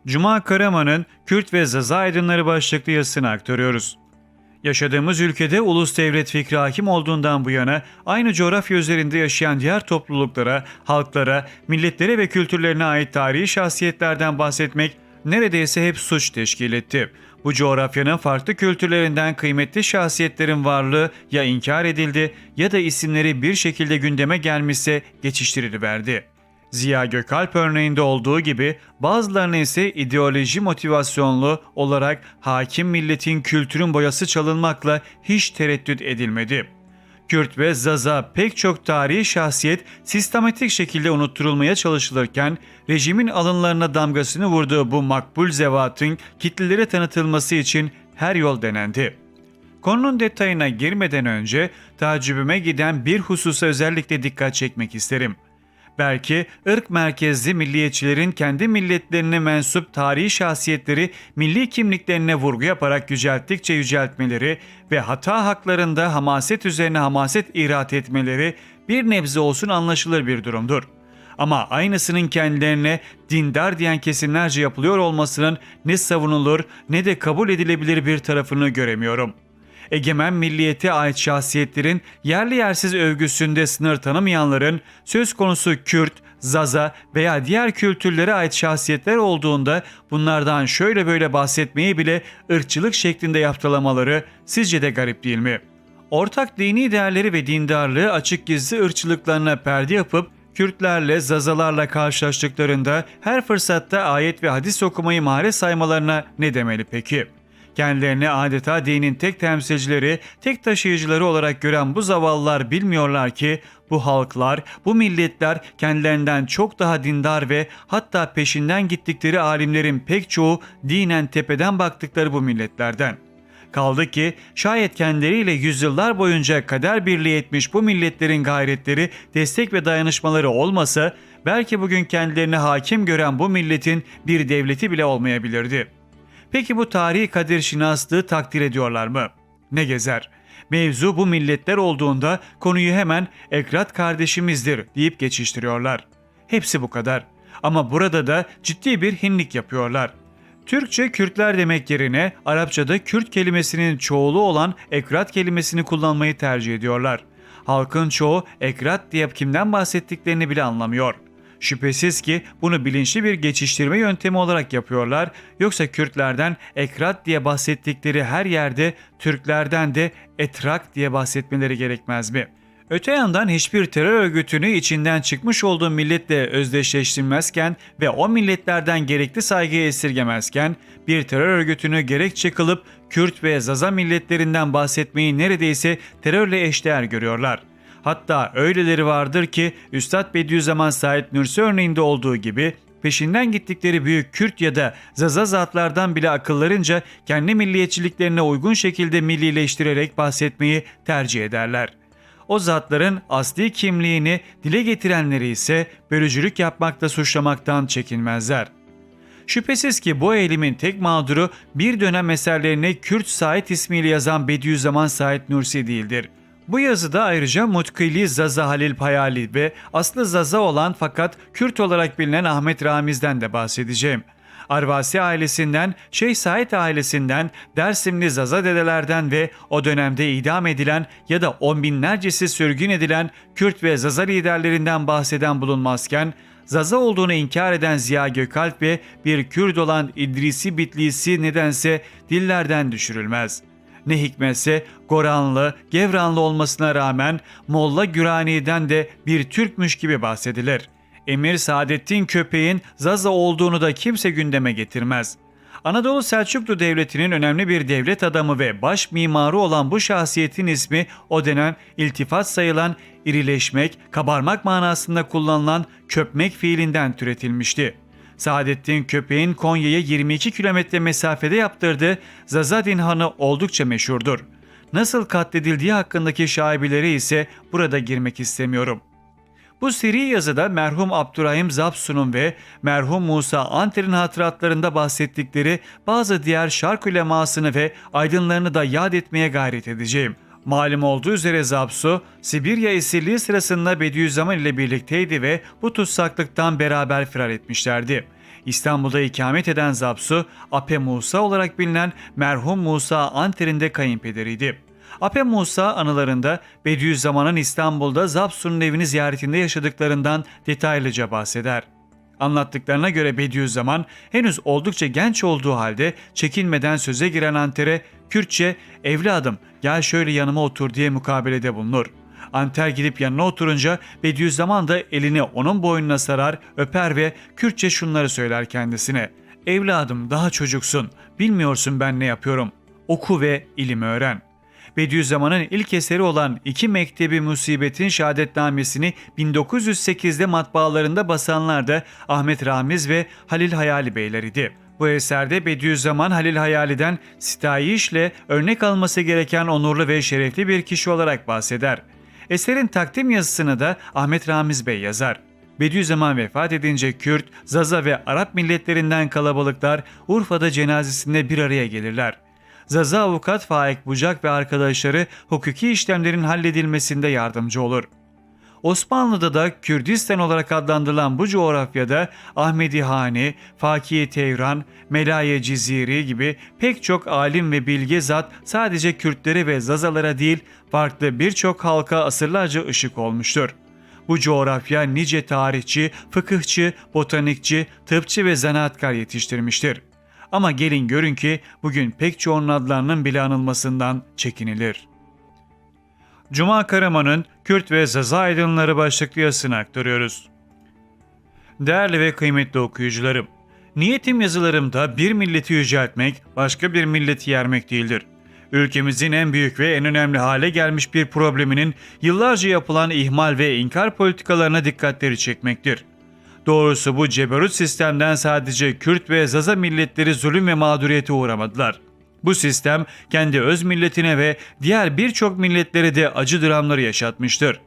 Cuma Karaman'ın Kürt ve Zaza Aydınları başlıklı yazısını aktarıyoruz. Yaşadığımız ülkede ulus devlet fikri hakim olduğundan bu yana aynı coğrafya üzerinde yaşayan diğer topluluklara, halklara, milletlere ve kültürlerine ait tarihi şahsiyetlerden bahsetmek neredeyse hep suç teşkil etti. Bu coğrafyanın farklı kültürlerinden kıymetli şahsiyetlerin varlığı ya inkar edildi ya da isimleri bir şekilde gündeme gelmişse geçiştiriliverdi. Ziya Gökalp örneğinde olduğu gibi bazılarına ise ideoloji motivasyonlu olarak hakim milletin kültürün boyası çalınmakla hiç tereddüt edilmedi. Kürt ve Zaza pek çok tarihi şahsiyet sistematik şekilde unutturulmaya çalışılırken rejimin alınlarına damgasını vurduğu bu makbul zevatın kitlelere tanıtılması için her yol denendi. Konunun detayına girmeden önce tacibime giden bir hususa özellikle dikkat çekmek isterim. Belki ırk merkezli milliyetçilerin kendi milletlerine mensup tarihi şahsiyetleri milli kimliklerine vurgu yaparak yücelttikçe yüceltmeleri ve hata haklarında hamaset üzerine hamaset ihraç etmeleri bir nebze olsun anlaşılır bir durumdur. Ama aynısının kendilerine dindar diyen kesimlerce yapılıyor olmasının ne savunulur ne de kabul edilebilir bir tarafını göremiyorum. Egemen milliyete ait şahsiyetlerin yerli yersiz övgüsünde sınır tanımayanların söz konusu Kürt, Zaza veya diğer kültürlere ait şahsiyetler olduğunda bunlardan şöyle böyle bahsetmeyi bile ırkçılık şeklinde yaftılamaları sizce de garip değil mi? Ortak dini değerleri ve dindarlığı açık gizli ırkçılıklarına perde yapıp Kürtlerle, Zazalarla karşılaştıklarında her fırsatta ayet ve hadis okumayı maharet saymalarına ne demeli peki? Kendilerini adeta dinin tek temsilcileri, tek taşıyıcıları olarak gören bu zavallılar bilmiyorlar ki bu halklar, bu milletler kendilerinden çok daha dindar ve hatta peşinden gittikleri alimlerin pek çoğu dinen tepeden baktıkları bu milletlerden. Kaldı ki şayet kendileriyle yüzyıllar boyunca kader birliği etmiş bu milletlerin gayretleri, destek ve dayanışmaları olmasa belki bugün kendilerini hakim gören bu milletin bir devleti bile olmayabilirdi. Peki bu tarihi kadir şinaslığı takdir ediyorlar mı? Ne gezer? Mevzu bu milletler olduğunda konuyu hemen Ekrat kardeşimizdir deyip geçiştiriyorlar. Hepsi bu kadar. Ama burada da ciddi bir hinlik yapıyorlar. Türkçe Kürtler demek yerine Arapçada Kürt kelimesinin çoğulu olan Ekrat kelimesini kullanmayı tercih ediyorlar. Halkın çoğu Ekrat diye kimden bahsettiklerini bile anlamıyor. Şüphesiz ki bunu bilinçli bir geçiştirme yöntemi olarak yapıyorlar, yoksa Kürtlerden Ekrat diye bahsettikleri her yerde Türklerden de Etrak diye bahsetmeleri gerekmez mi? Öte yandan hiçbir terör örgütünü içinden çıkmış olduğu milletle özdeşleştirmezken ve o milletlerden gerekli saygıyı esirgemezken bir terör örgütünü gerekçe kılıp Kürt ve Zaza milletlerinden bahsetmeyi neredeyse terörle eşdeğer görüyorlar. Hatta öyleleri vardır ki Üstad Bediüzzaman Said Nursi örneğinde olduğu gibi peşinden gittikleri büyük Kürt ya da Zaza zatlardan bile akıllarınca kendi milliyetçiliklerine uygun şekilde millileştirerek bahsetmeyi tercih ederler. O zatların asli kimliğini dile getirenleri ise bölücülük yapmakta suçlamaktan çekinmezler. Şüphesiz ki bu eğilimin tek mağduru bir dönem eserlerine Kürt Said ismiyle yazan Bediüzzaman Said Nursi değildir. Bu yazıda ayrıca Mutkili Zaza Halil Payali ve aslı Zaza olan fakat Kürt olarak bilinen Ahmet Ramiz'den de bahsedeceğim. Arvasi ailesinden, Şeyh Said ailesinden, Dersimli Zaza dedelerden ve o dönemde idam edilen ya da on binlercesi sürgün edilen Kürt ve Zaza liderlerinden bahseden bulunmazken, Zaza olduğunu inkar eden Ziya Gökalp ve bir Kürt olan İdrisi Bitlisi nedense dillerden düşürülmez. Ne hikmetse Goranlı, Gevranlı olmasına rağmen Molla Gürani'den de bir Türkmüş gibi bahsedilir. Emir Saadettin Köpek'in Zaza olduğunu da kimse gündeme getirmez. Anadolu Selçuklu Devleti'nin önemli bir devlet adamı ve baş mimarı olan bu şahsiyetin ismi o dönem iltifat sayılan irileşmek, kabarmak manasında kullanılan köpmek fiilinden türetilmişti. Saadettin Köpek'in Konya'ya 22 kilometre mesafede yaptırdığı Zaza Dinhanı oldukça meşhurdur. Nasıl katledildiği hakkındaki şaibeleri ise burada girmek istemiyorum. Bu seri yazıda merhum Abdurrahim Zapsun'un ve merhum Musa Anter'in hatıratlarında bahsettikleri bazı diğer şark ulemasını ve aydınlarını da yad etmeye gayret edeceğim. Malum olduğu üzere Zapsu, Sibirya esirliği sırasında Bediüzzaman ile birlikteydi ve bu tutsaklıktan beraber firar etmişlerdi. İstanbul'da ikamet eden Zapsu, Ape Musa olarak bilinen merhum Musa Anter'in de kayınpederiydi. Ape Musa anılarında Bediüzzaman'ın İstanbul'da Zapsu'nun evini ziyaretinde yaşadıklarından detaylıca bahseder. Anlattıklarına göre Bediüzzaman henüz oldukça genç olduğu halde çekinmeden söze giren Anter'e Kürtçe "Evladım gel şöyle yanıma otur" diye mukabelede bulunur. Anter gidip yanına oturunca Bediüzzaman da elini onun boynuna sarar, öper ve Kürtçe şunları söyler kendisine: "Evladım daha çocuksun, bilmiyorsun ben ne yapıyorum. Oku ve ilim öğren." Bediüzzaman'ın ilk eseri olan İki Mektebi Musibet'in şehadetnamesini 1908'de matbaalarında basanlar da Ahmet Ramiz ve Halil Hayali Beyler idi. Bu eserde Bediüzzaman Halil Hayali'den sitayişle örnek alması gereken onurlu ve şerefli bir kişi olarak bahseder. Eserin takdim yazısını da Ahmet Ramiz Bey yazar. Bediüzzaman vefat edince Kürt, Zaza ve Arap milletlerinden kalabalıklar Urfa'da cenazesinde bir araya gelirler. Zaza avukat Faik Bucak ve arkadaşları hukuki işlemlerin halledilmesinde yardımcı olur. Osmanlı'da da Kürdistan olarak adlandırılan bu coğrafyada Ahmedi Hani, Fakih Tevran, Melaye Ciziri gibi pek çok alim ve bilge zat sadece Kürtlere ve Zazalara değil farklı birçok halka asırlarca ışık olmuştur. Bu coğrafya nice tarihçi, fıkıhçı, botanikçi, tıpçı ve zanaatkar yetiştirmiştir. Ama gelin görün ki bugün pek çoğunun adlarının bile anılmasından çekinilir. Cuma Karaman'ın Kürt ve Zaza Aydınları başlıklı yazısını aktarıyoruz. Değerli ve kıymetli okuyucularım, niyetim yazılarımda bir milleti yüceltmek, başka bir milleti yermek değildir. Ülkemizin en büyük ve en önemli hale gelmiş bir probleminin yıllarca yapılan ihmal ve inkar politikalarına dikkatleri çekmektir. Doğrusu bu ceberut sistemden sadece Kürt ve Zaza milletleri zulüm ve mağduriyete uğramadılar. Bu sistem kendi öz milletine ve diğer birçok milletlere de acı dramları yaşatmıştır.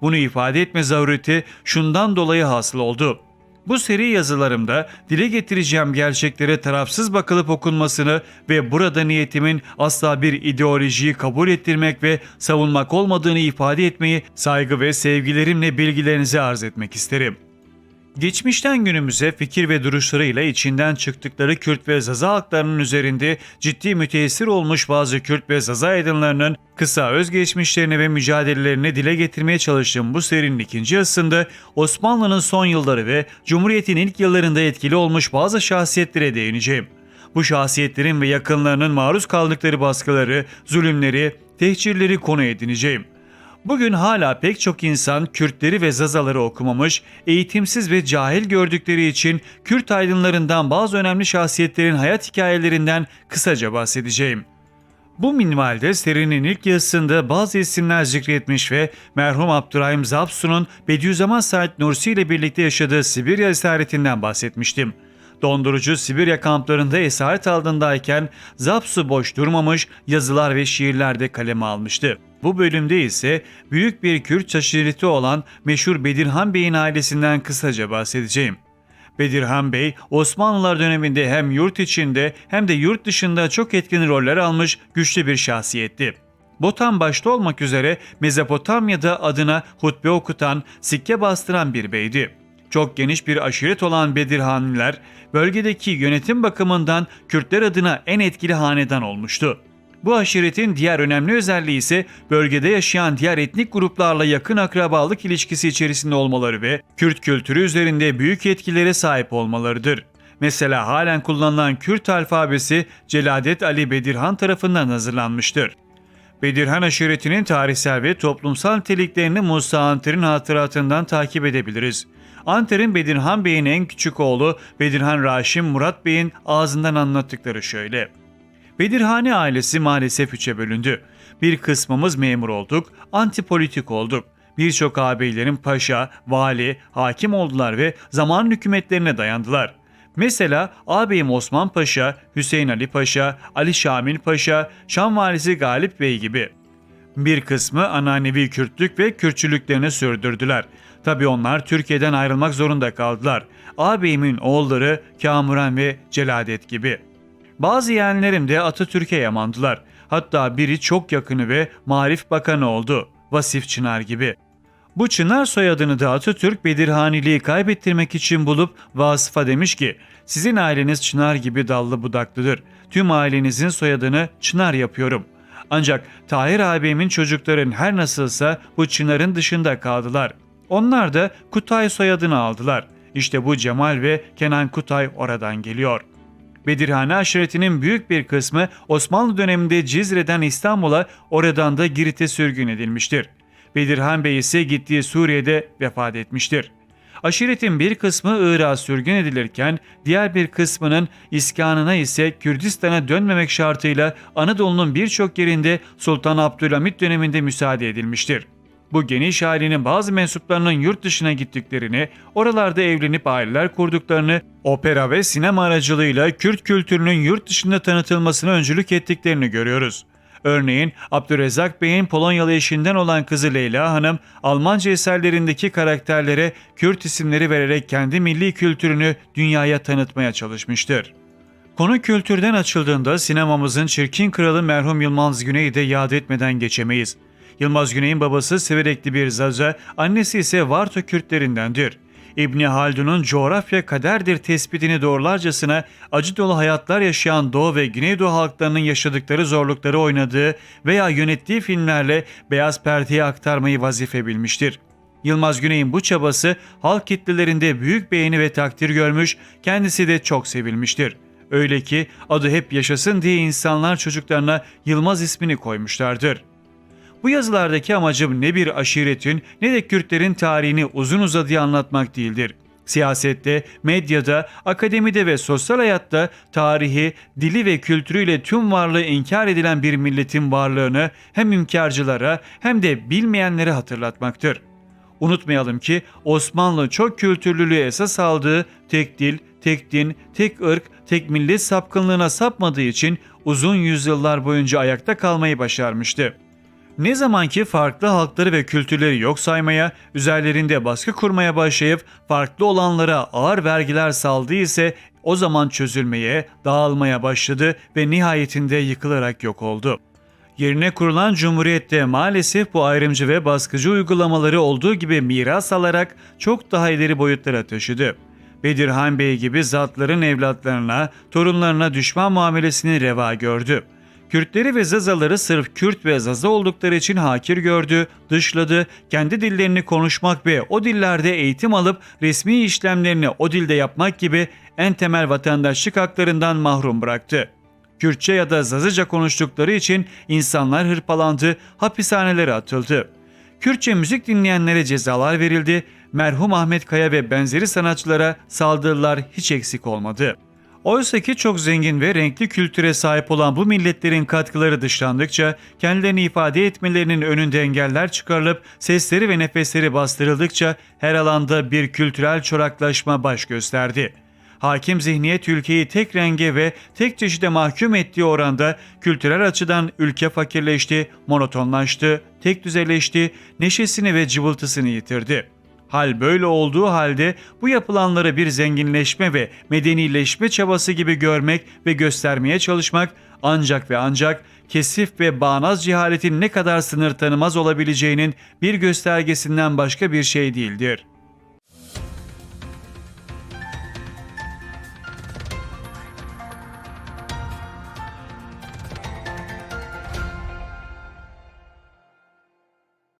Bunu ifade etme zarureti şundan dolayı hasıl oldu. Bu seri yazılarımda dile getireceğim gerçeklere tarafsız bakılıp okunmasını ve burada niyetimin asla bir ideolojiyi kabul ettirmek ve savunmak olmadığını ifade etmeyi saygı ve sevgilerimle bilgilerinize arz etmek isterim. Geçmişten günümüze fikir ve duruşlarıyla içinden çıktıkları Kürt ve Zaza halklarının üzerinde ciddi müteessir olmuş bazı Kürt ve Zaza aydınlarının kısa özgeçmişlerini ve mücadelelerini dile getirmeye çalıştığım bu serinin ikinci yazısında Osmanlı'nın son yılları ve Cumhuriyet'in ilk yıllarında etkili olmuş bazı şahsiyetlere değineceğim. Bu şahsiyetlerin ve yakınlarının maruz kaldıkları baskıları, zulümleri, tehcirleri konu edineceğim. Bugün hala pek çok insan Kürtleri ve Zazaları okumamış, eğitimsiz ve cahil gördükleri için Kürt aydınlarından bazı önemli şahsiyetlerin hayat hikayelerinden kısaca bahsedeceğim. Bu minvalde serinin ilk yazısında bazı isimler zikretmiş ve merhum Abdurrahim Zapsu'nun Bediüzzaman Said Nursi ile birlikte yaşadığı Sibirya esaretinden bahsetmiştim. Dondurucu Sibirya kamplarında esaret altındayken Zapsu boş durmamış, yazılar ve şiirler de kaleme almıştı. Bu bölümde ise büyük bir Kürt aşireti olan meşhur Bedirhan Bey'in ailesinden kısaca bahsedeceğim. Bedirhan Bey, Osmanlılar döneminde hem yurt içinde hem de yurt dışında çok etkin roller almış güçlü bir şahsiyetti. Botan başta olmak üzere Mezopotamya'da adına hutbe okutan, sikke bastıran bir beydi. Çok geniş bir aşiret olan Bedirhaniler, bölgedeki yönetim bakımından Kürtler adına en etkili hanedan olmuştu. Bu aşiretin diğer önemli özelliği ise bölgede yaşayan diğer etnik gruplarla yakın akrabalık ilişkisi içerisinde olmaları ve Kürt kültürü üzerinde büyük etkilere sahip olmalarıdır. Mesela halen kullanılan Kürt alfabesi Celadet Ali Bedirhan tarafından hazırlanmıştır. Bedirhan aşiretinin tarihsel ve toplumsal niteliklerini Musa Anter'in hatıratından takip edebiliriz. Anter'in Bedirhan Bey'in en küçük oğlu Bedirhan Raşim Murat Bey'in ağzından anlattıkları şöyle. Bedirhani ailesi maalesef üçe bölündü. Bir kısmımız memur olduk, antipolitik olduk. Birçok ağabeylerin paşa, vali, hakim oldular ve zamanın hükümetlerine dayandılar. Mesela ağabeyim Osman Paşa, Hüseyin Ali Paşa, Ali Şamil Paşa, Şam valisi Galip Bey gibi. Bir kısmı ananevi Kürtlük ve Kürtçülüklerini sürdürdüler. Tabii onlar Türkiye'den ayrılmak zorunda kaldılar. Ağabeyimin oğulları Kamuran ve Celadet gibi. Bazı yeğenlerim de Atatürk'e yamandılar. Hatta biri çok yakını ve Marif Bakanı oldu. Vasif Çınar gibi. Bu Çınar soyadını da Atatürk Bedirhaniliği kaybettirmek için bulup Vasıf'a demiş ki, sizin aileniz Çınar gibi dallı budaklıdır. Tüm ailenizin soyadını Çınar yapıyorum. Ancak Tahir abimin çocukların her nasılsa bu Çınar'ın dışında kaldılar. Onlar da Kutay soyadını aldılar. İşte bu Cemal ve Kenan Kutay oradan geliyor. Bedirhane aşiretinin büyük bir kısmı Osmanlı döneminde Cizre'den İstanbul'a, oradan da Girit'e sürgün edilmiştir. Bedirhan Bey ise gittiği Suriye'de vefat etmiştir. Aşiretin bir kısmı Irak'a sürgün edilirken diğer bir kısmının iskanına ise Kürdistan'a dönmemek şartıyla Anadolu'nun birçok yerinde Sultan Abdülhamit döneminde müsaade edilmiştir. Bu geniş ailenin bazı mensuplarının yurt dışına gittiklerini, oralarda evlenip aileler kurduklarını, opera ve sinema aracılığıyla Kürt kültürünün yurt dışında tanıtılmasına öncülük ettiklerini görüyoruz. Örneğin Abdurrezzak Bey'in Polonyalı eşinden olan kızı Leyla Hanım, Almanca eserlerindeki karakterlere Kürt isimleri vererek kendi milli kültürünü dünyaya tanıtmaya çalışmıştır. Konu kültürden açıldığında sinemamızın çirkin kralı merhum Yılmaz Güney'i de yad etmeden geçemeyiz. Yılmaz Güney'in babası Siverekli bir Zaza, annesi ise Varto Kürtlerindendir. İbni Haldun'un coğrafya kaderdir tespitini doğrularcasına acı dolu hayatlar yaşayan Doğu ve Güneydoğu halklarının yaşadıkları zorlukları oynadığı veya yönettiği filmlerle beyaz perdeye aktarmayı vazife bilmiştir. Yılmaz Güney'in bu çabası halk kitlelerinde büyük beğeni ve takdir görmüş, kendisi de çok sevilmiştir. Öyle ki adı hep yaşasın diye insanlar çocuklarına Yılmaz ismini koymuşlardır. Bu yazılardaki amacım ne bir aşiretin ne de Kürtlerin tarihini uzun uzadıya anlatmak değildir. Siyasette, medyada, akademide ve sosyal hayatta tarihi, dili ve kültürüyle tüm varlığı inkar edilen bir milletin varlığını hem inkarcılara hem de bilmeyenlere hatırlatmaktır. Unutmayalım ki Osmanlı çok kültürlülüğü esas aldığı tek dil, tek din, tek ırk, tek millet sapkınlığına sapmadığı için uzun yüzyıllar boyunca ayakta kalmayı başarmıştı. Ne zamanki farklı halkları ve kültürleri yok saymaya, üzerlerinde baskı kurmaya başlayıp farklı olanlara ağır vergiler saldı ise o zaman çözülmeye, dağılmaya başladı ve nihayetinde yıkılarak yok oldu. Yerine kurulan Cumhuriyet'te maalesef bu ayrımcı ve baskıcı uygulamaları olduğu gibi miras alarak çok daha ileri boyutlara taşıdı. Bedirhan Bey gibi zatların evlatlarına, torunlarına düşman muamelesini reva gördü. Kürtleri ve Zazaları sırf Kürt ve Zaza oldukları için hakir gördü, dışladı, kendi dillerini konuşmak ve o dillerde eğitim alıp resmi işlemlerini o dilde yapmak gibi en temel vatandaşlık haklarından mahrum bıraktı. Kürtçe ya da Zazaca konuştukları için insanlar hırpalandı, hapishanelere atıldı. Kürtçe müzik dinleyenlere cezalar verildi, merhum Ahmet Kaya ve benzeri sanatçılara saldırılar hiç eksik olmadı. Oysaki çok zengin ve renkli kültüre sahip olan bu milletlerin katkıları dışlandıkça, kendilerini ifade etmelerinin önünde engeller çıkarılıp sesleri ve nefesleri bastırıldıkça her alanda bir kültürel çoraklaşma baş gösterdi. Hakim zihniyet ülkeyi tek renge ve tek çeşide mahkum ettiği oranda kültürel açıdan ülke fakirleşti, monotonlaştı, tek düzeleşti, neşesini ve cıvıltısını yitirdi. Hal böyle olduğu halde bu yapılanları bir zenginleşme ve medenileşme çabası gibi görmek ve göstermeye çalışmak ancak ve ancak kesif ve bağnaz cehaletin ne kadar sınır tanımaz olabileceğinin bir göstergesinden başka bir şey değildir.